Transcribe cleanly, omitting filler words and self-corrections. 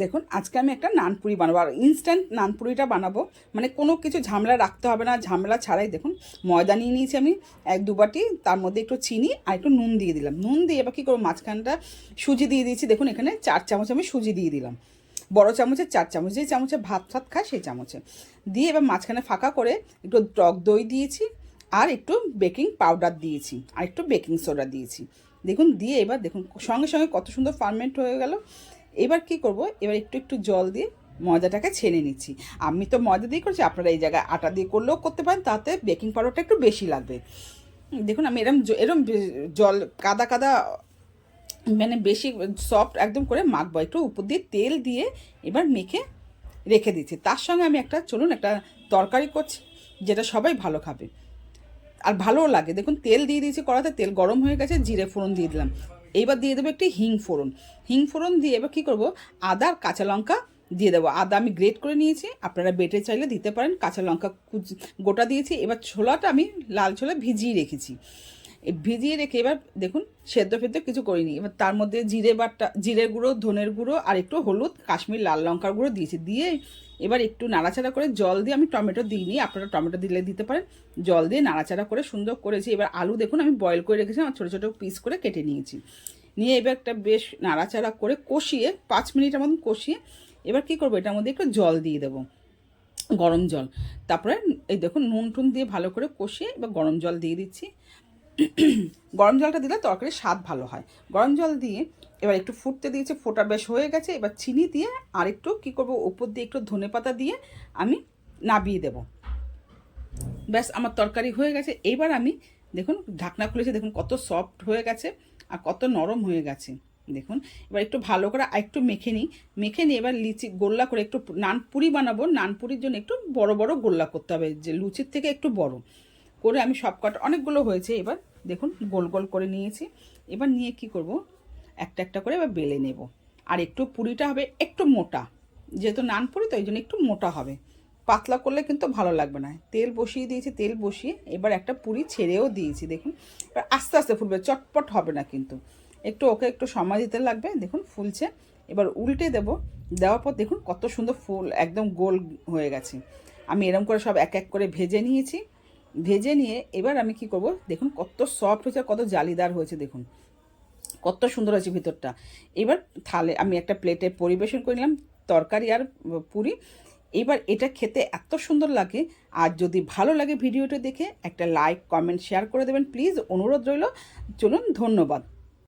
দেখুন আজকে আমি একটা নানপুরি বানাবো, আর ইনস্ট্যান্ট নানপুরিটা বানাবো, মানে কোনো কিছু ঝামেলা রাখতে হবে না, ঝামেলা ছাড়াই। দেখুন ময়দা নিয়ে নিয়েছি আমি 1-2 বাটি, তার মধ্যে একটু চিনি আর একটু নুন দিয়ে দিলাম। নুন দিয়ে এবার কী করবো, মাঝখানটা সুজি দিয়ে দিয়েছি। দেখুন এখানে 4 চামচ আমি সুজি দিয়ে দিলাম, বড় চামচের 4 চামচ, যে চামচে ভাত খায় সেই চামচে দিয়ে এবার মাঝখানে ফাঁকা করে একটু টক দই দিয়েছি, আর একটু বেকিং পাউডার দিয়েছি, আর একটু বেকিং সোডা দিয়েছি। দেখুন দিয়ে এবার দেখুন সঙ্গে সঙ্গে কত সুন্দর ফার্মেন্ট হয়ে গেল। এবার কি করব, এবার একটু একটু জল দিয়ে ময়দাটাকে ছেনে নিচ্ছি। আমি তো ময়দা দিয়ে করছি, আপনারা এই জায়গায় আটা দিয়ে করলেও করতে পারেন, তাতে বেকিং পাউডারটা একটু বেশি লাগবে। দেখুন আমি এরম এরম জল কাদা কাদা, মানে বেশি সফট একদম করে মাখবো, একটু উপর দিয়ে তেল দিয়ে এবার মেখে রেখে দিচ্ছি। তার সঙ্গে আমি একটা তরকারি করছি, যেটা সবাই ভালো খাবে আর ভালোও লাগে। দেখুন তেল দিয়ে দিয়েছি কড়াতে, তেল গরম হয়ে গেছে, জিরে ফোড়ন দিয়ে দিলাম। এইবার দিয়ে দেবো একটি হিং ফোড়ন দিয়ে এবার কী করবো, আদা আর কাঁচা লঙ্কা দিয়ে দেবো। আদা আমি গ্রেট করে নিয়েছি, আপনারা বেটে চাইলে দিতে পারেন, কাঁচা লঙ্কা গোটা দিয়েছি। এবার ছোলাটা আমি লাল ছোলা ভিজিয়ে রেখেছি, ভিজিয়ে রেখে এবার দেখুন সেদ্ধ কিছু করিনি। এবার তার মধ্যে জিরে গুঁড়ো, ধনের গুঁড়ো আর একটু হলুদ, কাশ্মীর লাল লঙ্কার গুঁড়ো দিয়েছি। দিয়ে এবার একটু নাড়াচাড়া করে জল দিয়ে, আমি টমেটো দিইনি, আপনারা টমেটো দিলে দিতে পারেন, জল দিয়ে নাড়াচাড়া করে সুন্দর করেছি। এবার আলু দেখুন আমি বয়েল করে রেখেছিলাম, ছোটো ছোটো পিস করে কেটে নিয়েছি। নিয়ে এবার একটা বেশ নাড়াচাড়া করে কষিয়ে 5 মিনিটের মতন কষিয়ে এবার কী করবো, এটার মধ্যে একটু জল দিয়ে দেবো, গরম জল। তারপরে এই দেখুন নুন টুন দিয়ে ভালো করে কষিয়ে এবার গরম জল দিয়ে দিচ্ছি। গরম জলটা দিলে তরকারির স্বাদ ভালো হয়। গরম জল দিয়ে এবার একটু ফুটতে দিয়েছে, ফোটা বেশ হয়ে গেছে। এবার চিনি দিয়ে আর একটু কী করবো, উপর দিয়ে একটু ধনেপাতা দিয়ে আমি নাবিয়ে দেব। ব্যাস আমার তরকারি হয়ে গেছে। এইবার আমি দেখুন ঢাকনা খুলেছি, দেখুন কত সফট হয়ে গেছে আর কত নরম হয়ে গেছে। দেখুন এবার একটু ভালো করে আর একটু মেখে নিই। এবার গোল্লা করে একটু নানপুরি বানাবো, নানপুরির জন্য একটু বড় বড় গোল্লা করতে হবে, যে লুচির থেকে একটু বড় করে। আমি সব কটা অনেকগুলো হয়েছে, এবার দেখুন গোল গোল করে নিয়েছি। এবার নিয়ে কি করব, একটা একটা করে এবার বেলে নেব। আর একটু পুরিটা হবে একটু মোটা, যেহেতু নান পুরি তো ওই জন্য একটু মোটা হবে, পাতলা করলে কিন্তু ভালো লাগবে না। তেল বসিয়ে দিয়েছি, তেল বসিয়ে এবার একটা পুরি ছেড়েও দিয়েছি। দেখুন এবার আস্তে আস্তে ফুলবে, চটপট হবে না কিন্তু, একটু সময় দিতে লাগবে। দেখুন ফুলছে, এবার উল্টে দেব। দেওয়ার পর দেখুন কত সুন্দর ফুল একদম গোল হয়ে গেছে। আমি এরকম করে সব এক এক করে ভেজে নিয়েছি। ভেজে নিয়ে এবার আমি কি করব, দেখুন কত সফট হয়েছে, কত জালিদার হয়েছে, দেখুন কত সুন্দর হয়েছে ভিতরটা। এবার থালে আমি একটা প্লেটে পরিবেশন করে নিলাম তরকারি আর পুরি। এবার এটা খেতে এত সুন্দর লাগে। আর যদি ভালো লাগে ভিডিওটা দেখে একটা লাইক, কমেন্ট, শেয়ার করে দেবেন প্লিজ, অনুরোধ রইল। চলুন, ধন্যবাদ।